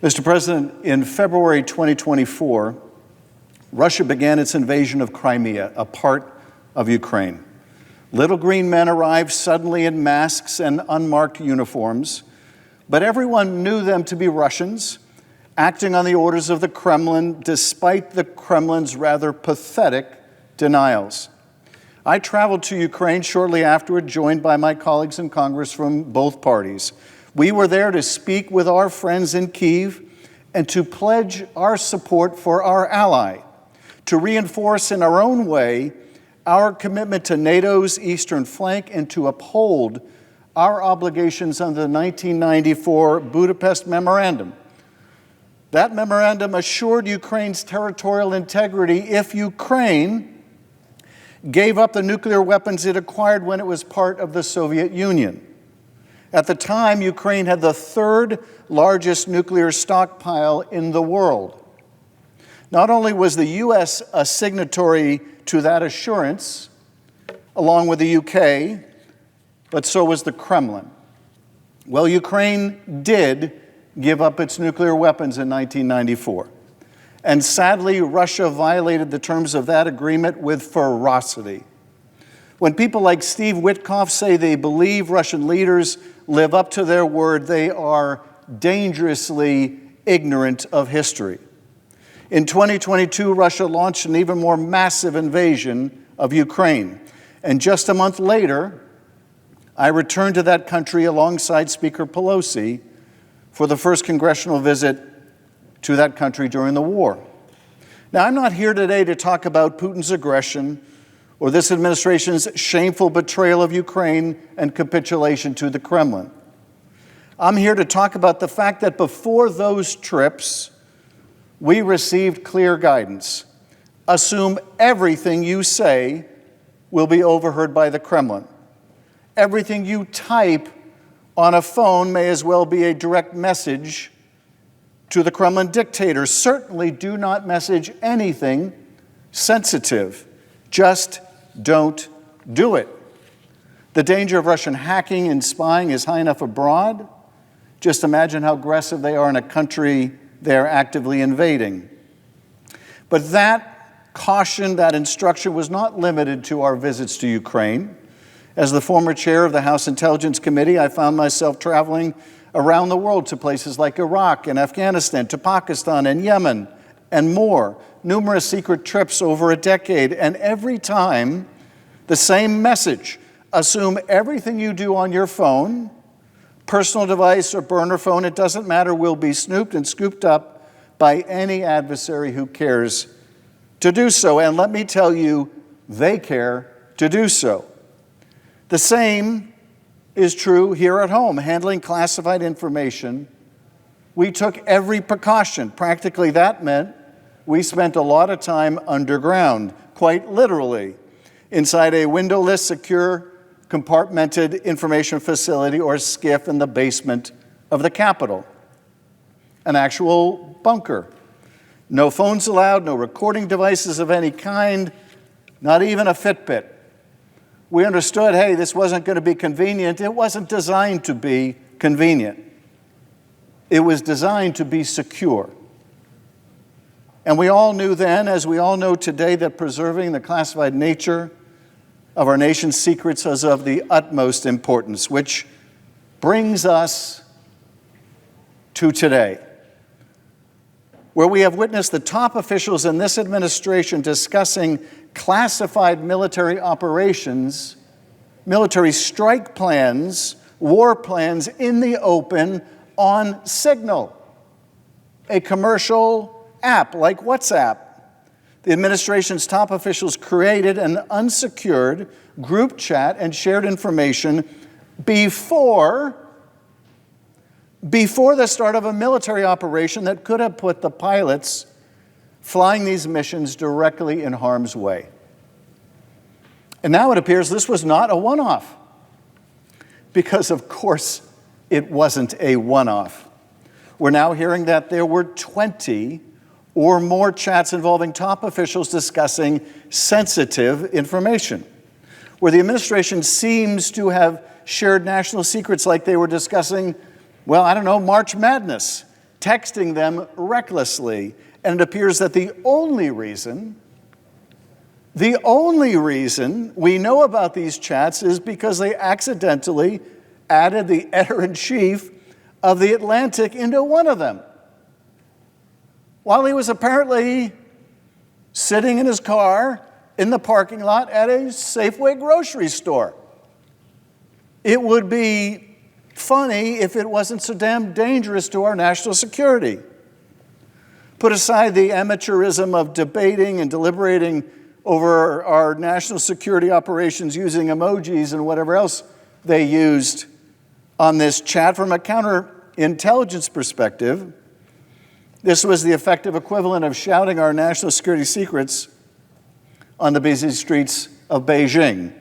Mr. President, in February 2024, Russia began its invasion of Crimea, a part of Ukraine. Little green men arrived suddenly in masks and unmarked uniforms, but everyone knew them to be Russians, acting on the orders of the Kremlin, despite the Kremlin's rather pathetic denials. I traveled to Ukraine shortly afterward, joined by my colleagues in Congress from both parties. We were there to speak with our friends in Kyiv and to pledge our support for our ally, to reinforce in our own way our commitment to NATO's eastern flank and to uphold our obligations under the 1994 Budapest Memorandum. That memorandum assured Ukraine's territorial integrity if Ukraine gave up the nuclear weapons it acquired when it was part of the Soviet Union. At the time, Ukraine had the third largest nuclear stockpile in the world. Not only was the U.S. a signatory to that assurance, along with the UK, but so was the Kremlin. Well, Ukraine did give up its nuclear weapons in 1994. And sadly, Russia violated the terms of that agreement with ferocity. When people like Steve Witkoff say they believe Russian leaders live up to their word, they are dangerously ignorant of history. In 2022, Russia launched an even more massive invasion of Ukraine. And just a month later, I returned to that country alongside Speaker Pelosi for the first congressional visit to that country during the war. Now, I'm not here today to talk about Putin's aggression or this administration's shameful betrayal of Ukraine and capitulation to the Kremlin. I'm here to talk about the fact that before those trips, we received clear guidance. Assume everything you say will be overheard by the Kremlin. Everything you type on a phone may as well be a direct message to the Kremlin dictator. Certainly do not message anything sensitive. Just don't do it. The danger of Russian hacking and spying is high enough abroad. Just imagine how aggressive they are in a country they're actively invading. But that caution, that instruction was not limited to our visits to Ukraine. As the former chair of the House Intelligence Committee, I found myself traveling around the world to places like Iraq and Afghanistan, to Pakistan and Yemen, and more. Numerous secret trips over a decade, and every time, the same message. Assume everything you do on your phone, personal device or burner phone, it doesn't matter, will be snooped and scooped up by any adversary who cares to do so. And let me tell you, they care to do so. The same is true here at home. Handling classified information, we took every precaution. Practically that meant we spent a lot of time underground, quite literally, inside a windowless, secure, compartmented information facility or Schiff in the basement of the Capitol. An actual bunker. No phones allowed, no recording devices of any kind, not even a Fitbit. We understood, hey, this wasn't going to be convenient. It wasn't designed to be convenient. It was designed to be secure. And we all knew then, as we all know today, that preserving the classified nature of our nation's secrets is of the utmost importance, which brings us to today, where we have witnessed the top officials in this administration discussing classified military operations, military strike plans, war plans in the open on Signal, a commercial app like WhatsApp. The administration's top officials created an unsecured group chat and shared information before the start of a military operation that could have put the pilots flying these missions directly in harm's way. And now it appears this was not a one-off, because of course it wasn't a one-off. We're now hearing that there were 20 or more chats involving top officials discussing sensitive information, where the administration seems to have shared national secrets like they were discussing, well, I don't know, March Madness, texting them recklessly. And it appears that the only reason we know about these chats is because they accidentally added the editor-in-chief of The Atlantic into one of them, while he was apparently sitting in his car in the parking lot at a Safeway grocery store. It would be funny if it wasn't so damn dangerous to our national security. Put aside the amateurism of debating and deliberating over our national security operations using emojis and whatever else they used on this chat. From a counterintelligence perspective, this was the effective equivalent of shouting our national security secrets on the busy streets of Beijing,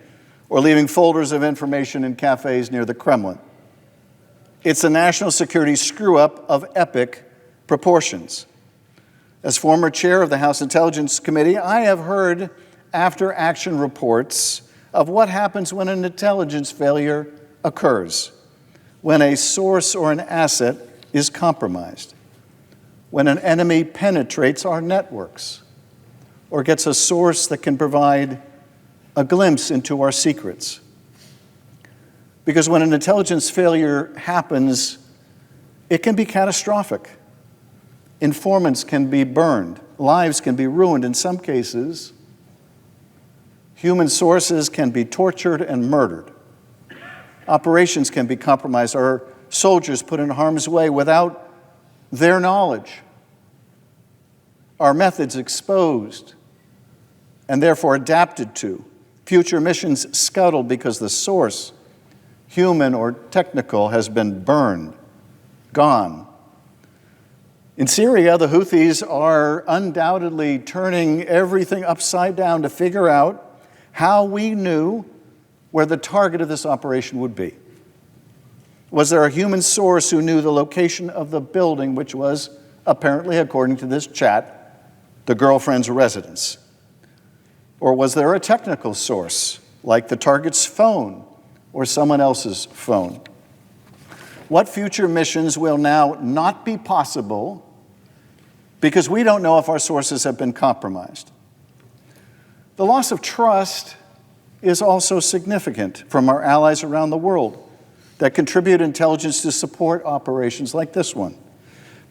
or leaving folders of information in cafes near the Kremlin. It's a national security screw-up of epic proportions. As former chair of the House Intelligence Committee, I have heard after-action reports of what happens when an intelligence failure occurs, when a source or an asset is compromised, when an enemy penetrates our networks, or gets a source that can provide a glimpse into our secrets. Because when an intelligence failure happens, it can be catastrophic. Informants can be burned, lives can be ruined. In some cases, human sources can be tortured and murdered. Operations can be compromised, or soldiers put in harm's way without their knowledge. Our methods exposed and therefore adapted to. Future missions scuttled because the source, human or technical, has been burned, gone. In Syria, the Houthis are undoubtedly turning everything upside down to figure out how we knew where the target of this operation would be. Was there a human source who knew the location of the building, which was apparently, according to this chat, the girlfriend's residence? Or was there a technical source, like the target's phone or someone else's phone? What future missions will now not be possible because we don't know if our sources have been compromised? The loss of trust is also significant from our allies around the world that contribute intelligence to support operations like this one.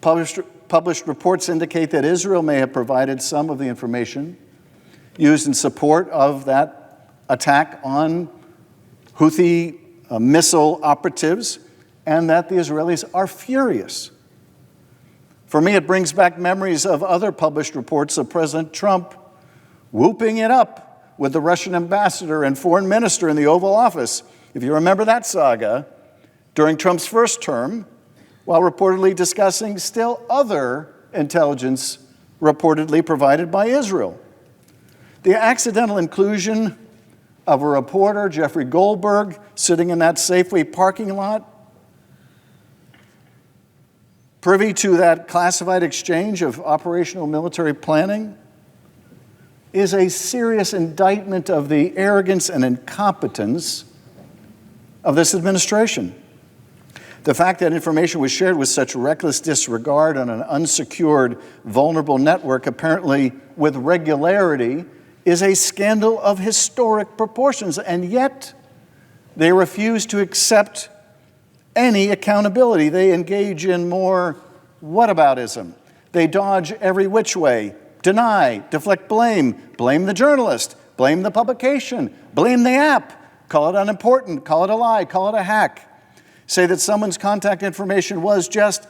Published reports indicate that Israel may have provided some of the information used in support of that attack on Houthi missile operatives, and that the Israelis are furious. For me, it brings back memories of other published reports of President Trump whooping it up with the Russian ambassador and foreign minister in the Oval Office, if you remember that saga, during Trump's first term, while reportedly discussing still other intelligence reportedly provided by Israel. The accidental inclusion of a reporter, Jeffrey Goldberg, sitting in that Safeway parking lot, privy to that classified exchange of operational military planning, is a serious indictment of the arrogance and incompetence of this administration. The fact that information was shared with such reckless disregard on an unsecured, vulnerable network, apparently with regularity, is a scandal of historic proportions, and yet they refuse to accept any accountability. They engage in more whataboutism. They dodge every which way, deny, deflect blame, blame the journalist, blame the publication, blame the app, call it unimportant, call it a lie, call it a hack, say that someone's contact information was just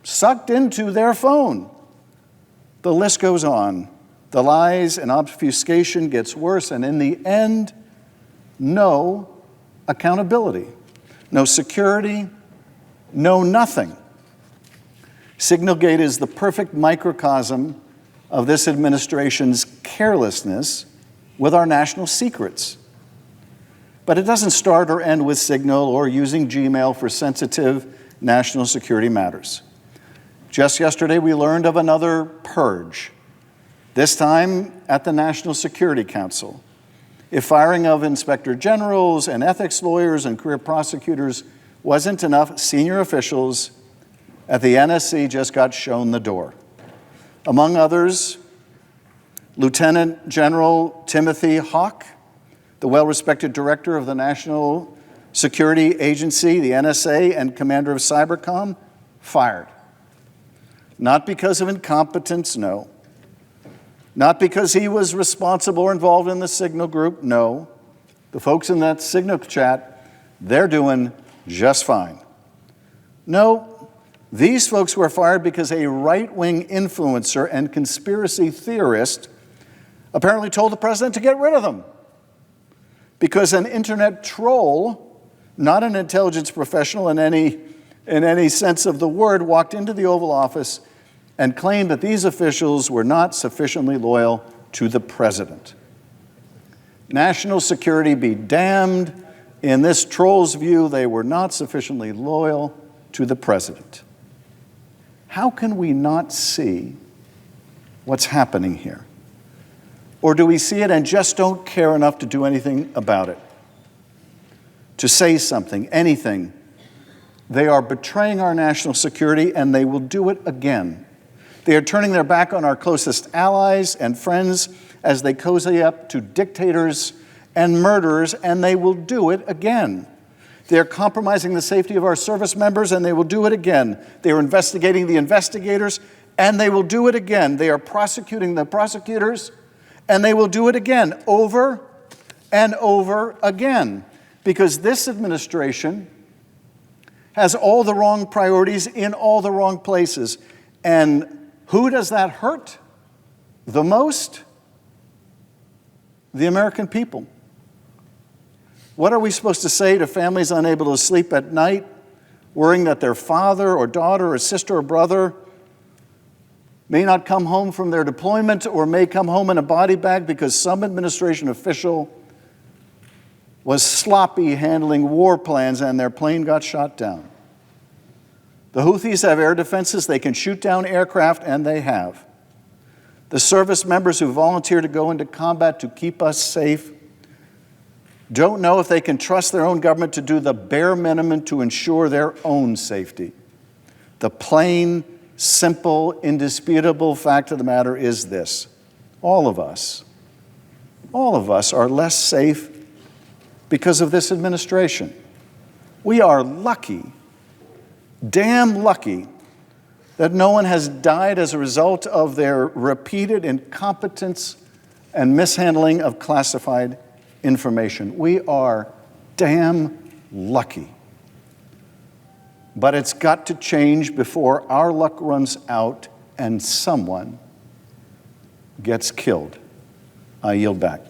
sucked into their phone. The list goes on. The lies and obfuscation gets worse, and in the end, no accountability, no security, no nothing. Signalgate is the perfect microcosm of this administration's carelessness with our national secrets. But it doesn't start or end with Signal or using Gmail for sensitive national security matters. Just yesterday, we learned of another purge, this time at the National Security Council. If firing of inspector generals and ethics lawyers and career prosecutors wasn't enough, senior officials at the NSC just got shown the door. Among others, Lieutenant General Timothy Hawk, the well-respected director of the National Security Agency, the NSA, and commander of Cybercom, fired. Not because of incompetence, no. Not because he was responsible or involved in the Signal group, no. The folks in that Signal chat, they're doing just fine. No, these folks were fired because a right-wing influencer and conspiracy theorist apparently told the president to get rid of them. Because an internet troll, not an intelligence professional in any sense of the word, walked into the Oval Office and claimed that these officials were not sufficiently loyal to the president. National security be damned. In this troll's view, they were not sufficiently loyal to the president. How can we not see what's happening here? Or do we see it and just don't care enough to do anything about it? To say something, anything. They are betraying our national security, and they will do it again. They are turning their back on our closest allies and friends as they cozy up to dictators and murderers, and they will do it again. They are compromising the safety of our service members, and they will do it again. They are investigating the investigators, and they will do it again. They are prosecuting the prosecutors, and they will do it again, over and over again. Because this administration has all the wrong priorities in all the wrong places. And who does that hurt the most? The American people. What are we supposed to say to families unable to sleep at night, worrying that their father or daughter or sister or brother may not come home from their deployment or may come home in a body bag because some administration official was sloppy handling war plans and their plane got shot down? The Houthis have air defenses. They can shoot down aircraft, and they have. The service members who volunteer to go into combat to keep us safe don't know if they can trust their own government to do the bare minimum to ensure their own safety. The plain, simple, indisputable fact of the matter is this: all of us are less safe because of this administration. We are lucky, damn lucky, that no one has died as a result of their repeated incompetence and mishandling of classified information. We are damn lucky. But it's got to change before our luck runs out and someone gets killed. I yield back.